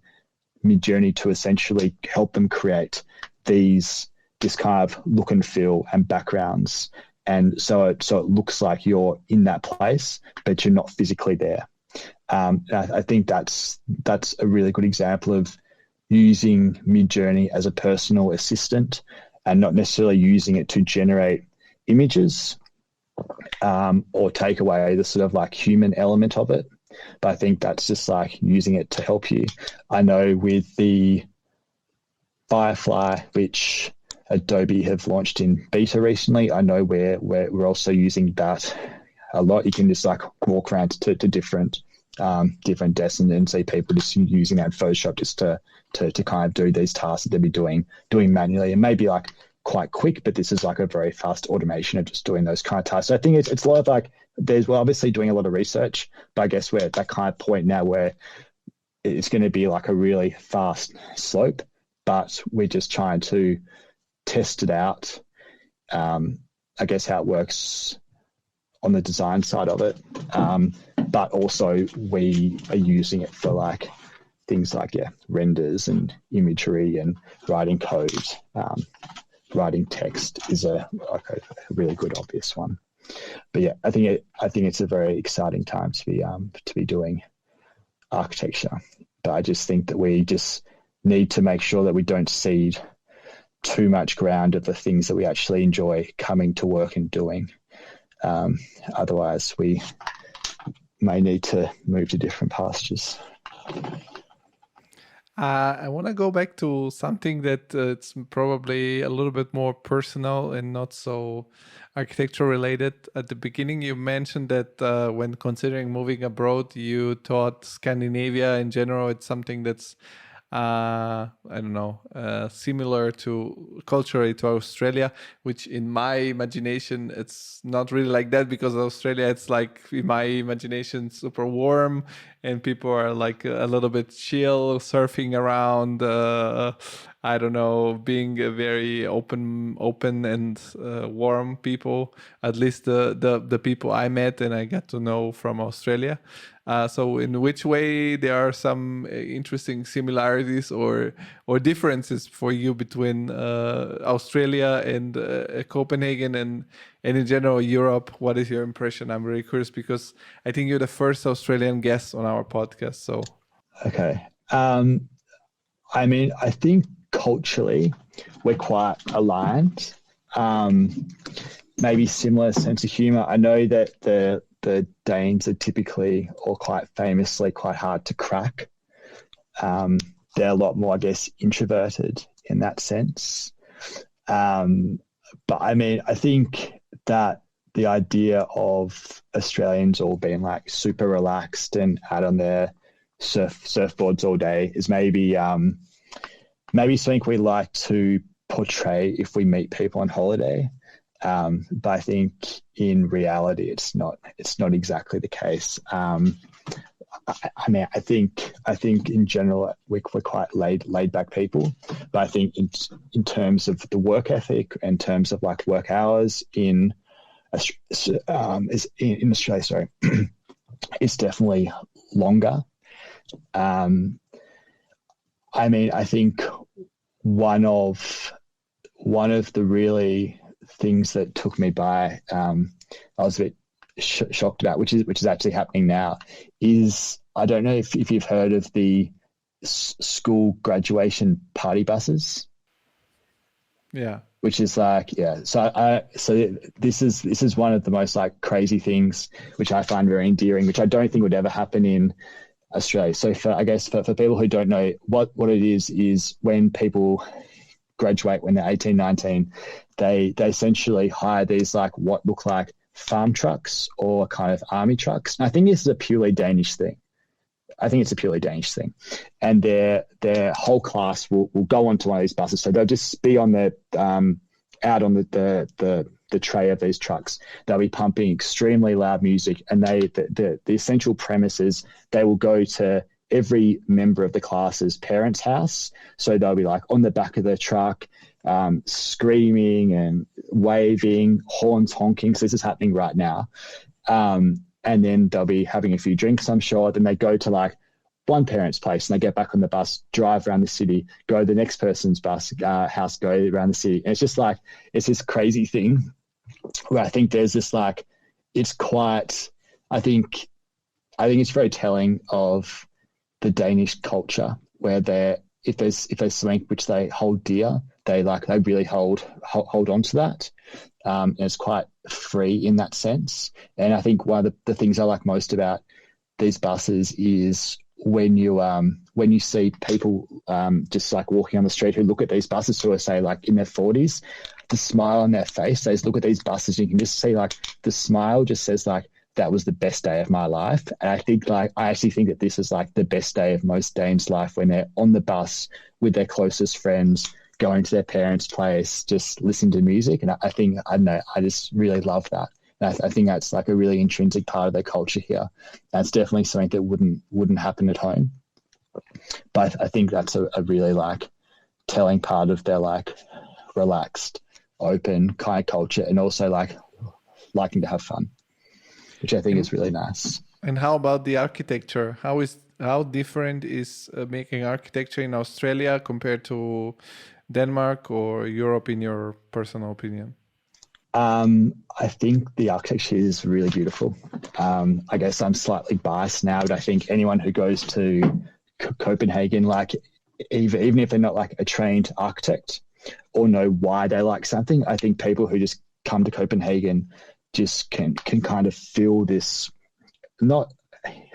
Midjourney to essentially help them create this kind of look and feel and backgrounds. And so it looks like you're in that place, but you're not physically there. I think that's a really good example of using Midjourney as a personal assistant and not necessarily using it to generate images or take away the sort of like human element of it. But I think that's just like using it to help you. I know with the Firefly, which Adobe have launched in beta recently, I know we're also using that a lot. You can just like walk around to different desks and see people just using that in Photoshop just to kind of do these tasks that they'd be doing manually, and maybe like quite quick, but this is like a very fast automation of just doing those kind of tasks. So I think it's a lot of like, we're obviously doing a lot of research, but I guess we're at that kind of point now where it's going to be like a really fast slope, but we're just trying to test it out. I guess how it works on the design side of it, but also we are using it for like things like renders and imagery and writing code. Writing text is a really good obvious one. But yeah, I think it's a very exciting time to be doing architecture. But I just think that we just need to make sure that we don't cede too much ground of the things that we actually enjoy coming to work and doing. Otherwise, we may need to move to different pastures. I want to go back to something that it's probably a little bit more personal and not so architecture related. At the beginning, you mentioned that when considering moving abroad, you thought Scandinavia in general, it's something that's I don't know, similar to culturally to Australia, which in my imagination, it's not really like that, because Australia, it's like, in my imagination, super warm, and people are like a little bit chill, surfing around, I don't know, being a very open and warm people, at least the people I met and I got to know from Australia. So in which way there are some interesting similarities or differences for you between Australia and Copenhagen and in general Europe? What is your impression? I'm very curious, because I think you're the first Australian guest on our podcast. So Okay. I mean, I think culturally we're quite aligned. Maybe similar sense of humor. I know that the Danes are typically, or quite famously, quite hard to crack. They're a lot more, I guess, introverted in that sense. But I mean, I think that the idea of Australians all being like super relaxed and out on their surfboards all day is maybe something we like to portray if we meet people on holiday. But I think in reality, it's not exactly the case. I mean, I think in general we're quite laid back people, but I think in terms of the work ethic, in terms of like work hours in Australia, sorry, it's definitely longer. I mean, I think one of the really things that took me by, I was a bit shocked about, which is actually happening now, is I don't know if you've heard of the school graduation party buses. Yeah. Which is like, yeah. So this is one of the most like crazy things, which I find very endearing, which I don't think would ever happen in Australia. So for people who don't know what it is when people graduate when they're 18, 19, they essentially hire these like what look like farm trucks or kind of army trucks. And I think this is a purely Danish thing. And their whole class will go onto one of these buses. So they'll just be on the out on the tray of these trucks. They'll be pumping extremely loud music, and the essential premise is they will go to every member of the class's parents' house. So they'll be like on the back of the truck, screaming and waving, horns honking. So this is happening right now. And then they'll be having a few drinks, I'm sure. Then they go to like one parent's place and they get back on the bus, drive around the city, go to the next person's house, go around the city. And it's just like, it's this crazy thing where I think there's this like, it's quite, I think it's very telling of the Danish culture, where if there's something which they hold dear, they really hold on to that. And it's quite free in that sense. And I think one of the things I like most about these buses is when you see people just like walking on the street who look at these buses who are, say, like in their 40s, the smile on their face, they just look at these buses, you can just see like the smile just says like, that was the best day of my life. And I actually think that this is like the best day of most Danes' life, when they're on the bus with their closest friends, going to their parents' place, just listening to music. And I just really love that. And I think that's like a really intrinsic part of their culture here. That's definitely something that wouldn't happen at home. But I think that's a really like telling part of their like relaxed, open kind of culture, and also like liking to have fun, which I think is really nice. And how about the architecture? How different is making architecture in Australia compared to Denmark or Europe, in your personal opinion? I think the architecture is really beautiful. I guess I'm slightly biased now, but I think anyone who goes to Copenhagen, like even if they're not like a trained architect or know why they like something, I think people who just come to Copenhagen just can kind of feel this, not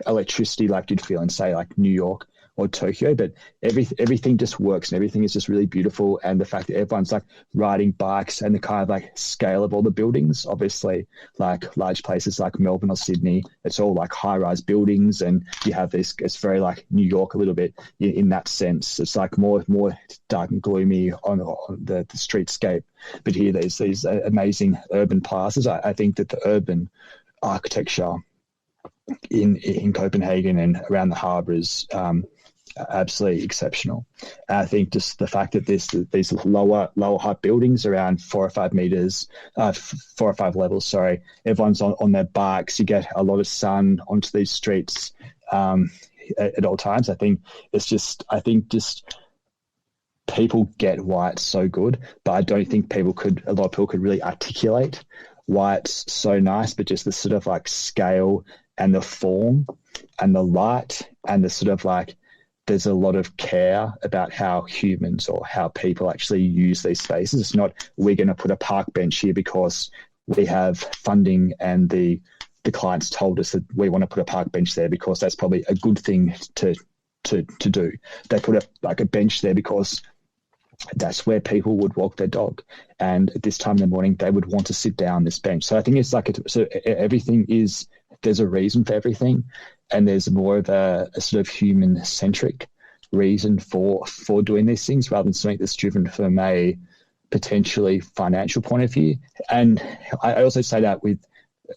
electricity like you'd feel in, say, like New York or Tokyo, but everything just works and everything is just really beautiful. And the fact that everyone's like riding bikes and the kind of like scale of all the buildings, obviously like large places like Melbourne or Sydney, it's all like high rise buildings, and you have this, it's very like New York a little bit in that sense. It's like more dark and gloomy on the streetscape. But here there's these amazing urban plazas. I think that the urban architecture in Copenhagen and around the harbour is absolutely exceptional. And I think just the fact that these lower height buildings around 4 or 5 meters, 4 or 5 levels, sorry, everyone's on their bikes. You get a lot of sun onto these streets at all times. I think just people get why it's so good, but I don't think a lot of people could really articulate why it's so nice, but just the sort of like scale and the form and the light and the sort of like, there's a lot of care about how humans or how people actually use these spaces. It's not, we're going to put a park bench here because we have funding and the clients told us that we want to put a park bench there because that's probably a good thing to do. They put a bench there because that's where people would walk their dog, and at this time in the morning they would want to sit down on this bench. So I think it's like everything is, there's a reason for everything, and there's more of a sort of human centric reason for doing these things rather than something that's driven from a potentially financial point of view. And I also say that with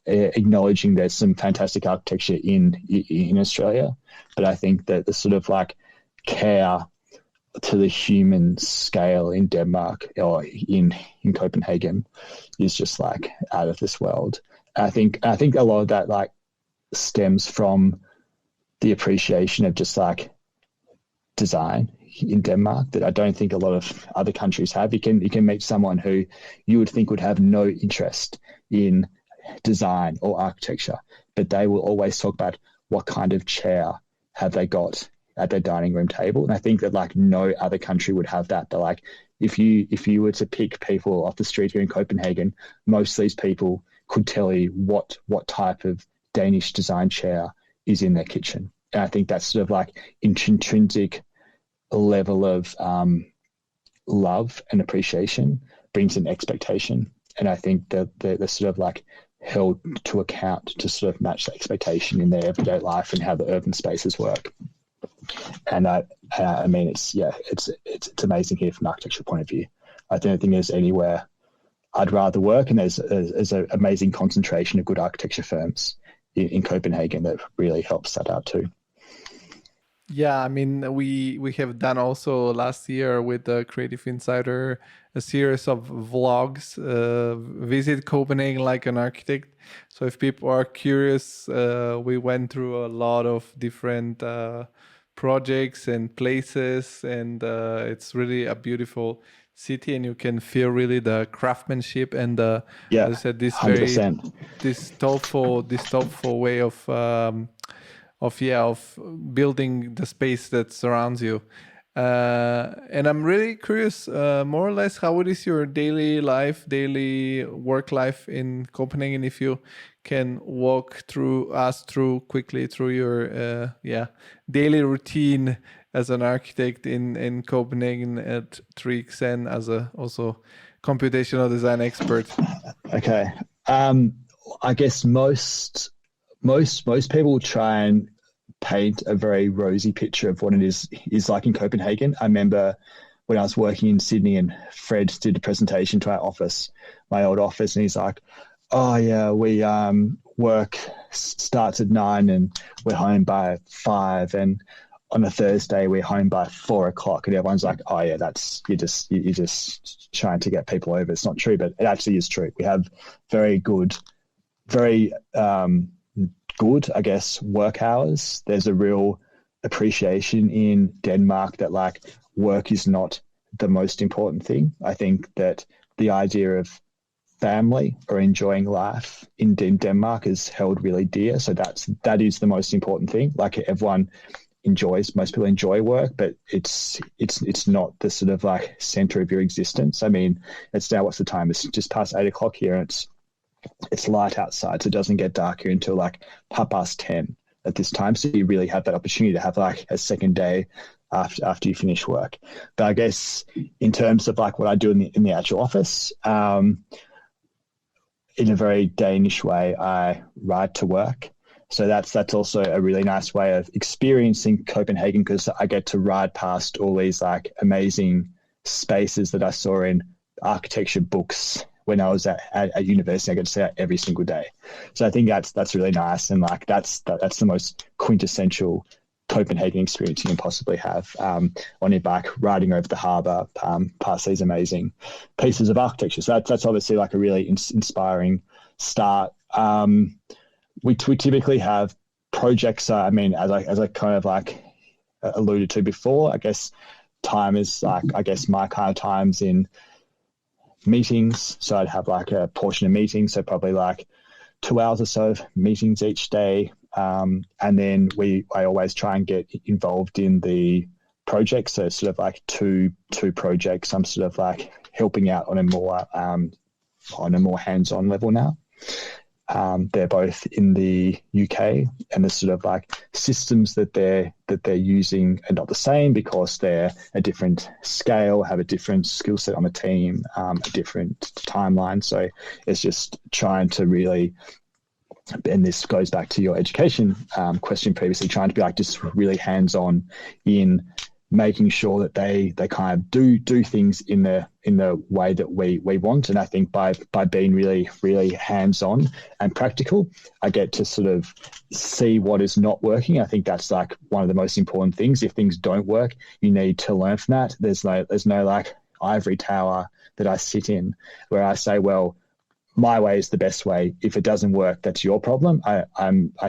acknowledging there's some fantastic architecture in Australia, but I think that the sort of like care to the human scale in Denmark or in Copenhagen is just like out of this world. I think a lot of that like stems from the appreciation of just like design in Denmark that I don't think a lot of other countries have. You can meet someone who you would think would have no interest in design or architecture, but they will always talk about what kind of chair have they got at their dining room table. And I think that like no other country would have that. But like if you were to pick people off the street here in Copenhagen, most of these people could tell you what type of Danish design chair is in their kitchen. And I think that's sort of like intrinsic level of love and appreciation brings an expectation. And I think that they're sort of like held to account to sort of match the expectation in their everyday life and how the urban spaces work. And I mean, it's amazing here from an architectural point of view. I don't think there's anywhere I'd rather work, and there's an amazing concentration of good architecture firms in Copenhagen that really helps that out too. Yeah, I mean, we have done also last year with the Creative Insider a series of vlogs, visit Copenhagen like an architect. So if people are curious, we went through a lot of different projects and places, and it's really a beautiful city, and you can feel really the craftsmanship and as I said, this 100%. this thoughtful way of building the space that surrounds you. And I'm really curious, more or less, how it is your daily work life in Copenhagen, if you can walk us through quickly through your daily routine as an architect in Copenhagen at 3XN as a also computational design expert. Okay. I guess most people try and paint a very rosy picture of what it is like in Copenhagen. I remember when I was working in Sydney and Fred did a presentation to our office, my old office, and he's like, oh yeah, we work starts at 9 and we're home by 5, and on a Thursday we're home by 4 o'clock, and everyone's like, oh yeah, that's you're just trying to get people over. It's not true, but it actually is true. We have very good, I guess, work hours. There's a real appreciation in Denmark that like work is not the most important thing. I think that the idea of family or enjoying life in Denmark is held really dear. So that is the most important thing. Like most people enjoy work, but it's not the sort of like center of your existence. I mean, it's now, what's the time? It's just past 8 o'clock here, and it's light outside, so it doesn't get dark here until like 10:30. at this time. So you really have that opportunity to have like a second day after you finish work. But I guess in terms of like what I do in the actual office, in a very Danish way, I ride to work. So that's also a really nice way of experiencing Copenhagen, because I get to ride past all these like amazing spaces that I saw in architecture books when I was at university. I get to see that every single day. So I think that's really nice, and like that's the most quintessential Copenhagen experience you can possibly have, on your bike, riding over the harbour, past these amazing pieces of architecture. So that's obviously like a really inspiring start. We typically have projects. I mean, as I kind of like alluded to before, I guess time is like, I guess my kind of time's in meetings. So I'd have like a portion of meetings, so probably like 2 hours or so of meetings each day. And then I always try and get involved in the projects. So sort of like two projects I'm sort of like helping out on a more hands-on level now. They're both in the UK, and the sort of like systems that they're using are not the same, because they're a different scale, have a different skill set on the team, a different timeline. So it's just trying to really, and this goes back to your education question previously, trying to be like just really hands-on in making sure that they kind of do things in the way that we want. And I think by being really, really hands-on and practical, I get to sort of see what is not working. I think that's like one of the most important things. If things don't work, you need to learn from that. There's no like ivory tower that I sit in where I say, well, my way is the best way. If it doesn't work, that's your problem. I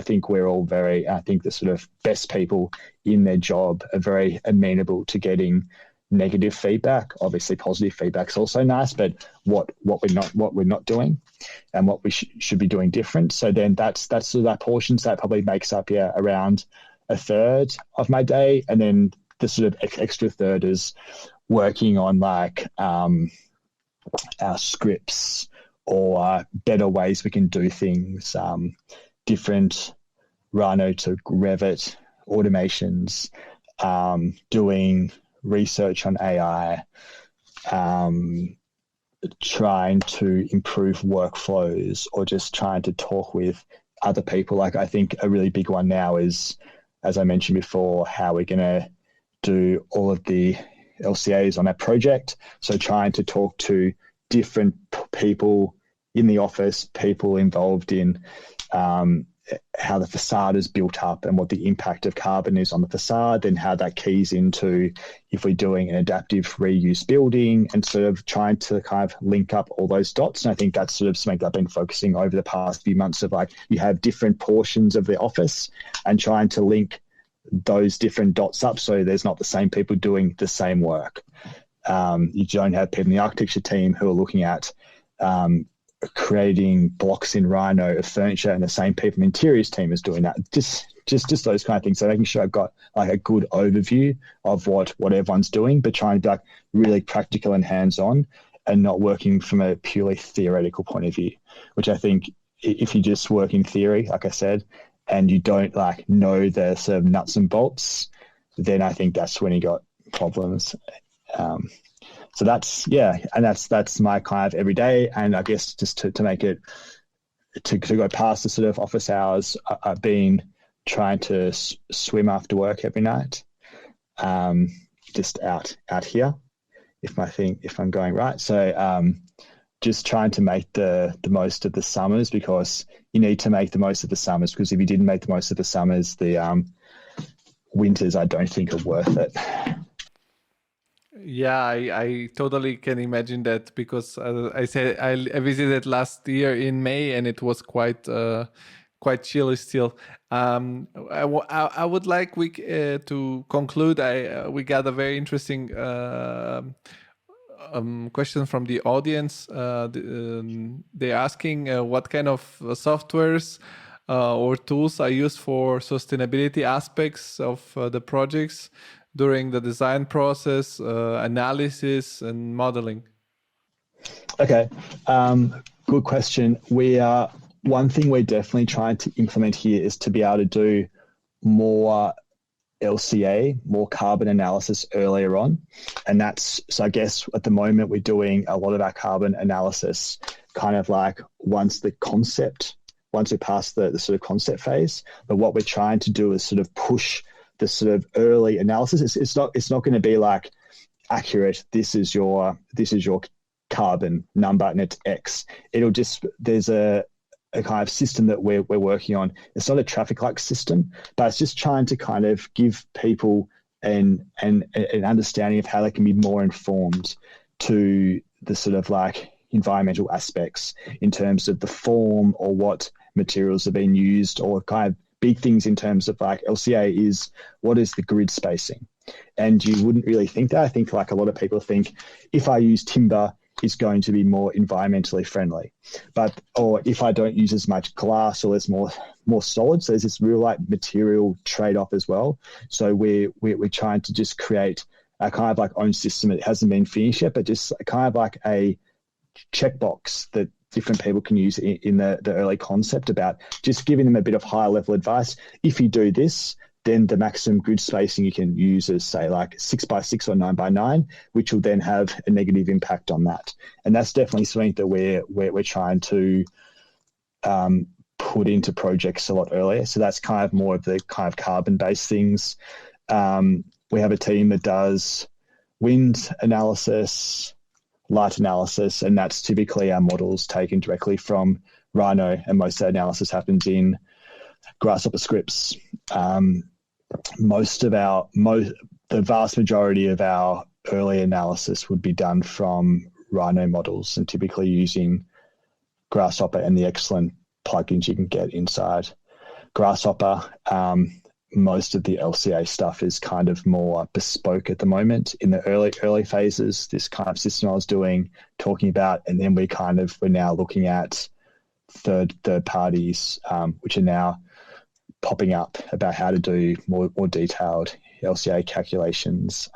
think we're all I think the sort of best people in their job are very amenable to getting negative feedback. Obviously, positive feedback is also nice, but what we're not doing, and what we should be doing different. So then that's sort of that portion. So that probably makes up around a third of my day, and then the sort of extra third is working on like our scripts, or better ways we can do things, different Rhino to Revit automations, doing research on AI, trying to improve workflows, or just trying to talk with other people. Like I think a really big one now is, as I mentioned before, how we're going to do all of the LCAs on that project. So trying to talk to different people in the office, people involved in how the facade is built up and what the impact of carbon is on the facade, and how that keys into if we're doing an adaptive reuse building, and sort of trying to kind of link up all those dots. And I think that's sort of something I've been focusing over the past few months of, like, you have different portions of the office and trying to link those different dots up so there's not the same people doing the same work. You don't have people in the architecture team who are looking at creating blocks in Rhino of furniture, and the same people in the interiors team is doing that. Just those kind of things. So making sure I've got like a good overview of what everyone's doing, but trying to be like really practical and hands-on, and not working from a purely theoretical point of view, which I think if you just work in theory, like I said, and you don't like know the sort of nuts and bolts, then I think that's when you got problems. So that's my kind of everyday. And I guess just to make it, to go past the sort of office hours, I've been trying to swim after work every night, just out here, if I'm going right. So just trying to make the most of the summers, because you need to make the most of the summers, because if you didn't make the most of the summers, the winters I don't think are worth it. Yeah, I totally can imagine that, because I said I visited last year in May, and it was quite chilly still. I would like to conclude. We got a very interesting question from the audience. They're asking what kind of softwares or tools are used for sustainability aspects of the projects during the design process, analysis, and modeling. Okay, good question. One thing we're definitely trying to implement here is to be able to do more LCA, more carbon analysis earlier on. And so I guess at the moment we're doing a lot of our carbon analysis kind of like once we pass the sort of concept phase. But what we're trying to do is sort of push the sort of early analysis. It's not going to be like accurate. This is your carbon number and it's X. There's a kind of system that we're working on. It's not a traffic light system, but it's just trying to kind of give people an understanding of how they can be more informed to the sort of like environmental aspects in terms of the form or what materials are being used, or kind of big things in terms of like LCA is what is the grid spacing. And you wouldn't really think that. I think like a lot of people think if I use timber, is going to be more environmentally friendly, or if I don't use as much glass or there's more solid. So there's this real like material trade-off as well. So we're trying to just create a kind of like own system. It hasn't been finished yet, but just kind of like a checkbox that different people can use in the early concept about just giving them a bit of high level advice. If you do this, then the maximum grid spacing you can use is say like 6x6 or 9x9, which will then have a negative impact on that. And that's definitely something that we're trying to put into projects a lot earlier. So that's kind of more of the kind of carbon-based things. We have a team that does wind analysis, light analysis, and that's typically our models taken directly from Rhino, and most of the analysis happens in Grasshopper scripts. The vast majority of our early analysis would be done from Rhino models, and typically using Grasshopper and the excellent plugins you can get inside Grasshopper. Most of the LCA stuff is kind of more bespoke at the moment. In the early phases, this kind of system I was talking about, and then we're now looking at third parties, which are now popping up about how to do more detailed LCA calculations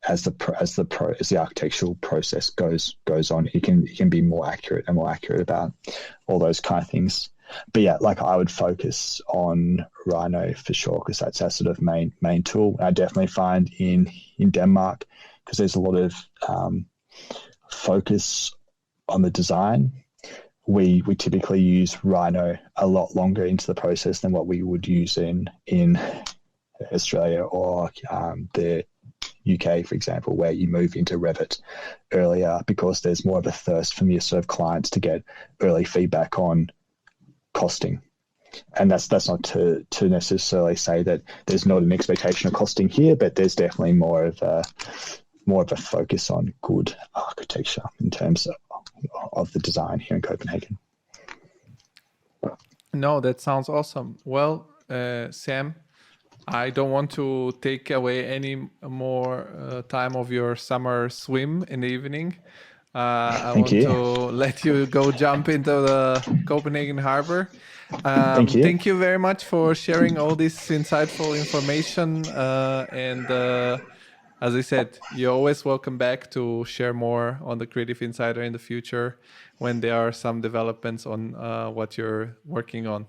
as the architectural process goes on. It can be more accurate about all those kind of things. But yeah, like I would focus on Rhino for sure, because that's our sort of main tool. I definitely find in Denmark, because there's a lot of focus on the design, we typically use Rhino a lot longer into the process than what we would use in Australia or the UK, for example, where you move into Revit earlier because there's more of a thirst from your sort of clients to get early feedback on costing. And that's not to necessarily say that there's not an expectation of costing here, but there's definitely more of a focus on good architecture in terms of the design here in Copenhagen. No, that sounds awesome. Well, Sam, I don't want to take away any more time of your summer swim in the evening. I want to let you go jump into the Copenhagen harbor. Thank you very much for sharing all this insightful information. And as I said, you're always welcome back to share more on the Creative Insider in the future when there are some developments on what you're working on.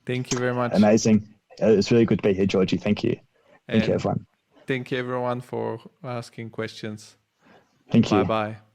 Thank you very much. Amazing. It's really good to be here, Georgie. Thank you. Thank you, everyone. Thank you, everyone, for asking questions. Thank you. Bye-bye.